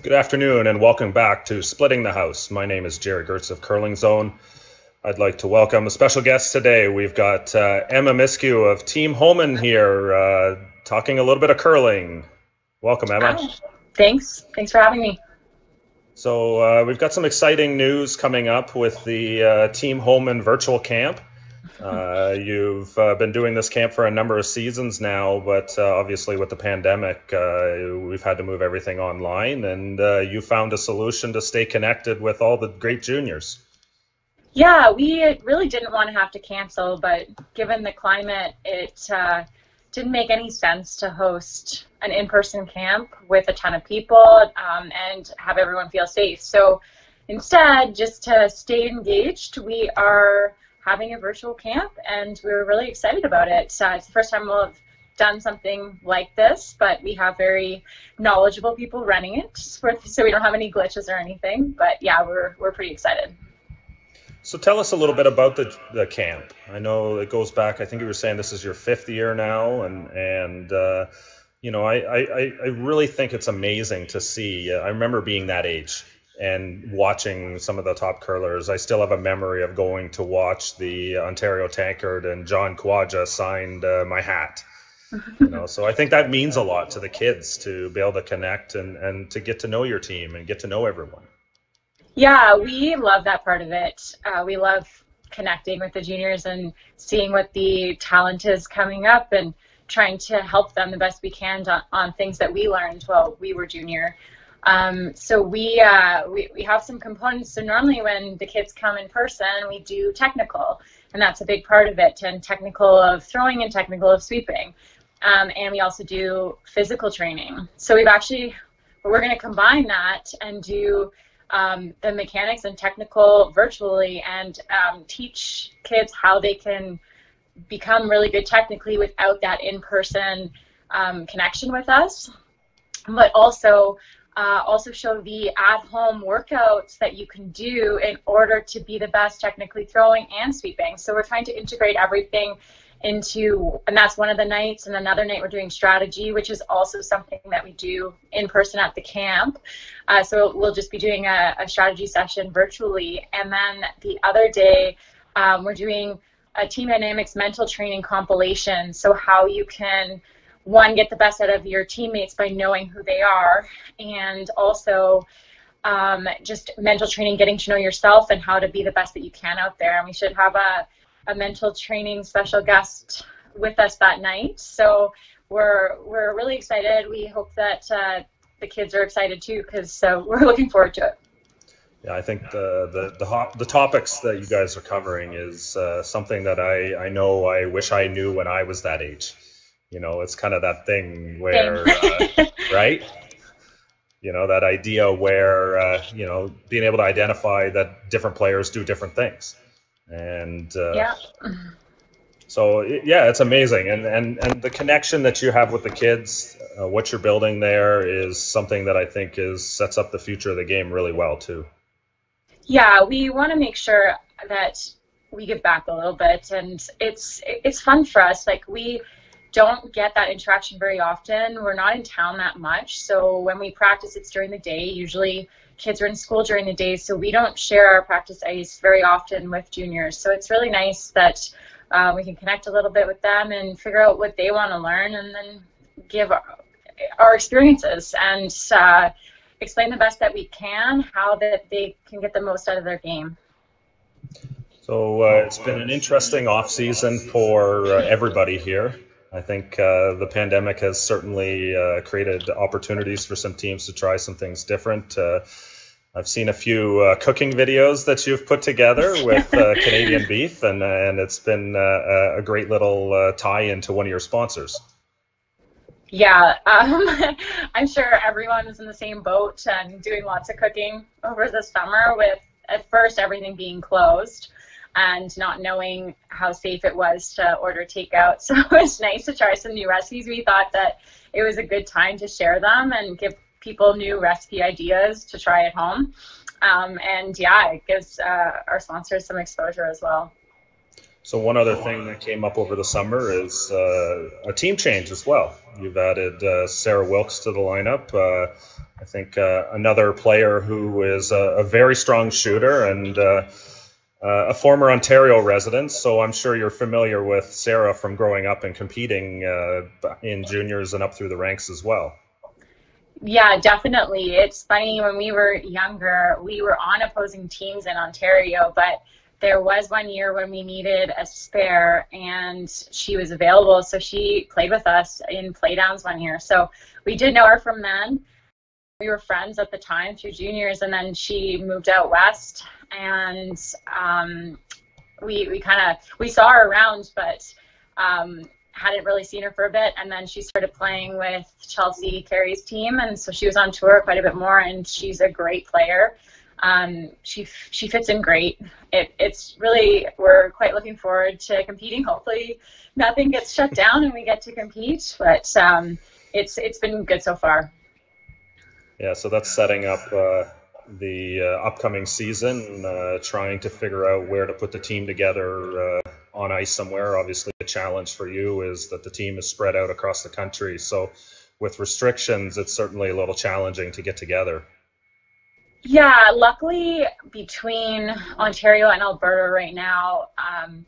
Good afternoon and welcome back to Splitting the House. My name is Jerry Gertz of Curling Zone. I'd like to welcome a special guest today. We've got Emma Miskew of Team Homan here talking a little bit of curling. Welcome, Emma. Hi. Thanks for having me. So we've got some exciting news coming up with the Team Homan virtual camp. You've been doing this camp for a number of seasons now, but obviously with the pandemic, we've had to move everything online, and you found a solution to stay connected with all the great juniors. Yeah, we really didn't want to have to cancel, but given the climate, it didn't make any sense to host an in-person camp with a ton of people and have everyone feel safe. So instead, just to stay engaged, we are having a virtual camp, and we're really excited about it. It's the first time we'll have done something like this, but we have very knowledgeable people running it, so we don't have any glitches or anything. But yeah, we're pretty excited. So tell us a little bit about the camp. I know it goes back, I think you were saying this is your fifth year now, and you know, I really think it's amazing to see. I remember being that age and watching some of the top curlers. I still have a memory of going to watch the Ontario Tankard, and John Quadja signed my hat. You know, so I think that means a lot to the kids to be able to connect and to get to know your team and get to know everyone. Yeah, we love that part of it. We love connecting with the juniors and seeing what the talent is coming up and trying to help them the best we can on things that we learned while we were junior. So we have some components. So normally when the kids come in person, we do technical, and that's a big part of it, and technical of throwing and technical of sweeping. And we also do physical training. So we're going to combine that and do the mechanics and technical virtually, and teach kids how they can become really good technically without that in-person connection with us, but also show the at-home workouts that you can do in order to be the best technically throwing and sweeping. So we're trying to integrate everything and that's one of the nights, and another night we're doing strategy, which is also something that we do in person at the camp. So we'll just be doing a strategy session virtually, and then the other day we're doing a team dynamics mental training compilation. So how you can, one, get the best out of your teammates by knowing who they are, and also just mental training, getting to know yourself and how to be the best that you can out there. And we should have a mental training special guest with us that night. So we're really excited. We hope that the kids are excited too, because we're looking forward to it. Yeah, I think the topics that you guys are covering is something that I know I wish I knew when I was that age. You know, it's kind of that thing where, right? You know, that idea where, you know, being able to identify that different players do different things. And yeah. So, yeah, it's amazing. And the connection that you have with the kids, what you're building there is something that I think sets up the future of the game really well, too. Yeah, we want to make sure that we give back a little bit, and it's fun for us. Like, we don't get that interaction very often. We're not in town that much, so when we practice, it's during the day. Usually kids are in school during the day, so we don't share our practice ice very often with juniors. So it's really nice that we can connect a little bit with them and figure out what they want to learn, and then give our experiences and explain the best that we can, how that they can get the most out of their game. So it's been an interesting off-season for everybody here. I think the pandemic has certainly created opportunities for some teams to try some things different. I've seen a few cooking videos that you've put together with Canadian beef, and it's been a great little tie-in to one of your sponsors. Yeah, I'm sure everyone is in the same boat and doing lots of cooking over the summer, with at first everything being closed and not knowing how safe it was to order takeout. So it was nice to try some new recipes. We thought that it was a good time to share them and give people new recipe ideas to try at home. And yeah, it gives our sponsors some exposure as well. So one other thing that came up over the summer is a team change as well. You've added Sarah Wilkes to the lineup. I think another player who is a very strong shooter and a former Ontario resident. So I'm sure you're familiar with Sarah from growing up and competing in juniors and up through the ranks as well. Yeah, definitely. It's funny, when we were younger, we were on opposing teams in Ontario, but there was one year when we needed a spare and she was available. So she played with us in playdowns one year. So we did know her from then. We were friends at the time through juniors, and then she moved out west, and we saw her around, but hadn't really seen her for a bit. And then she started playing with Chelsea Carey's team, and so she was on tour quite a bit more, and she's a great player. She fits in great. It's really, we're quite looking forward to competing. Hopefully nothing gets shut down and we get to compete, but it's been good so far. Yeah, so that's setting up the upcoming season, trying to figure out where to put the team together on ice somewhere. Obviously, the challenge for you is that the team is spread out across the country. So with restrictions, it's certainly a little challenging to get together. Yeah, luckily between Ontario and Alberta right now,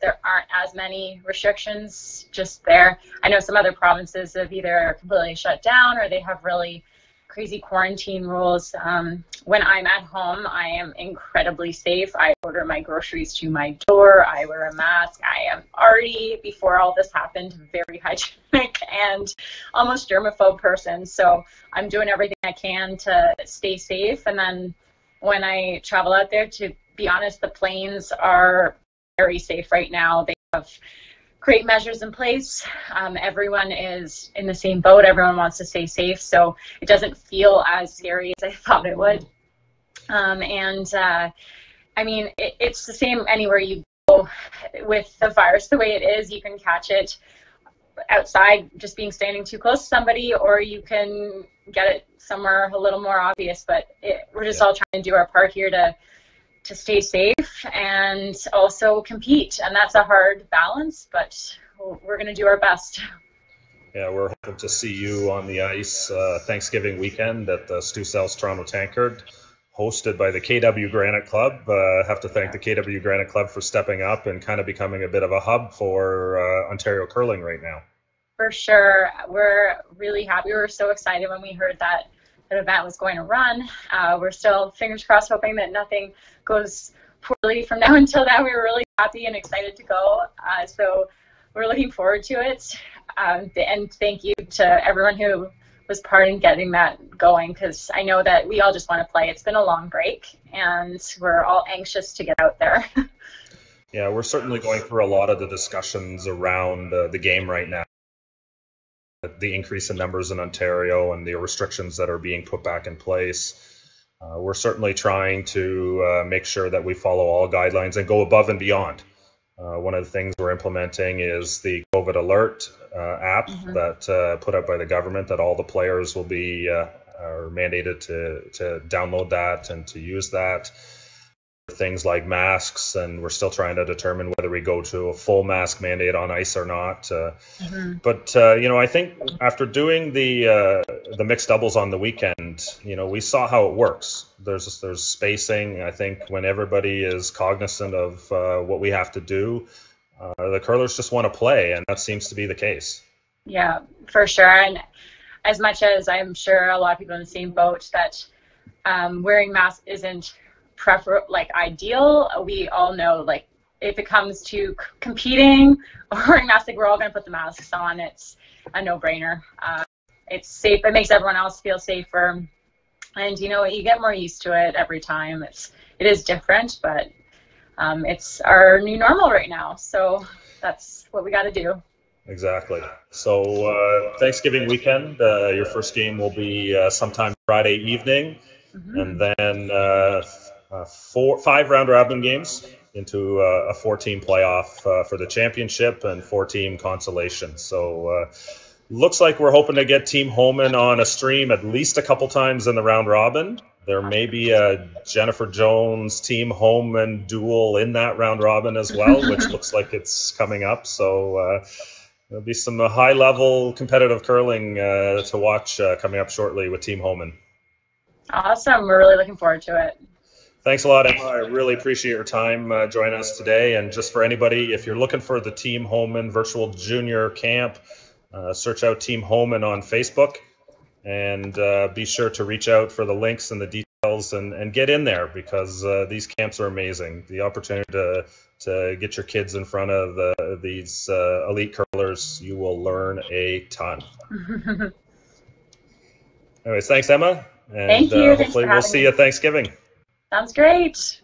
there aren't as many restrictions just there. I know some other provinces have either completely shut down or they have really crazy quarantine rules. When I'm at home, I am incredibly safe. I order my groceries to my door. I wear a mask. I am already, before all this happened, very hygienic and almost germaphobe person. So I'm doing everything I can to stay safe. And then when I travel out there, to be honest, the planes are very safe right now. They have great measures in place. Everyone is in the same boat. Everyone wants to stay safe. So it doesn't feel as scary as I thought it would. I mean, it's the same anywhere you go with the virus. The way it is, you can catch it outside just being standing too close to somebody, or you can get it somewhere a little more obvious. But we're just all trying to do our part here to stay safe and also compete, and that's a hard balance, but we're going to do our best. Yeah, we're hoping to see you on the ice Thanksgiving weekend at the Stu Sells Toronto Tankard, hosted by the KW Granite Club. Have to thank the KW Granite Club for stepping up and kind of becoming a bit of a hub for Ontario curling right now. For sure. We're really happy. We were so excited when we heard that event was going to run. We're still, fingers crossed, hoping that nothing goes poorly from now until then. We were really happy and excited to go. So we're looking forward to it. And thank you to everyone who was part in getting that going, because I know that we all just want to play. It's been a long break, and we're all anxious to get out there. Yeah, we're certainly going through a lot of the discussions around the game right now. The increase in numbers in Ontario and the restrictions that are being put back in place. We're certainly trying to make sure that we follow all guidelines and go above and beyond. One of the things we're implementing is the COVID Alert app that put out by the government, that all the players will be are mandated to download that and to use that. Things like masks, and we're still trying to determine whether we go to a full mask mandate on ice or not. But I think after doing the mixed doubles on the weekend, we saw how it works. There's spacing. I think when everybody is cognizant of what we have to do, the curlers just want to play, and that seems to be the case. Yeah, for sure. And as much as I'm sure a lot of people in the same boat that wearing masks isn't ideal, we all know, if it comes to competing or wearing masks, we're all going to put the masks on. It's a no-brainer. It's safe. It makes everyone else feel safer, and you get more used to it every time. It is different, but it's our new normal right now, so that's what we got to do. Exactly. So Thanksgiving weekend, your first game will be sometime Friday evening, and then 5 round robin games into a 4-team playoff for the championship and 4-team consolation. So looks like we're hoping to get Team Homan on a stream at least a couple times in the round robin. There may be a Jennifer Jones Team Homan duel in that round robin as well, which looks like it's coming up. So there'll be some high-level competitive curling to watch coming up shortly with Team Homan. Awesome. We're really looking forward to it. Thanks a lot, Emma. I really appreciate your time joining us today. And just for anybody, if you're looking for the Team Homan Virtual Junior Camp, search out Team Homan on Facebook, and be sure to reach out for the links and the details and get in there, because these camps are amazing. The opportunity to get your kids in front of these elite curlers, you will learn a ton. Anyways, thanks, Emma. And Thank you. hopefully we'll see you at Thanksgiving. Sounds great.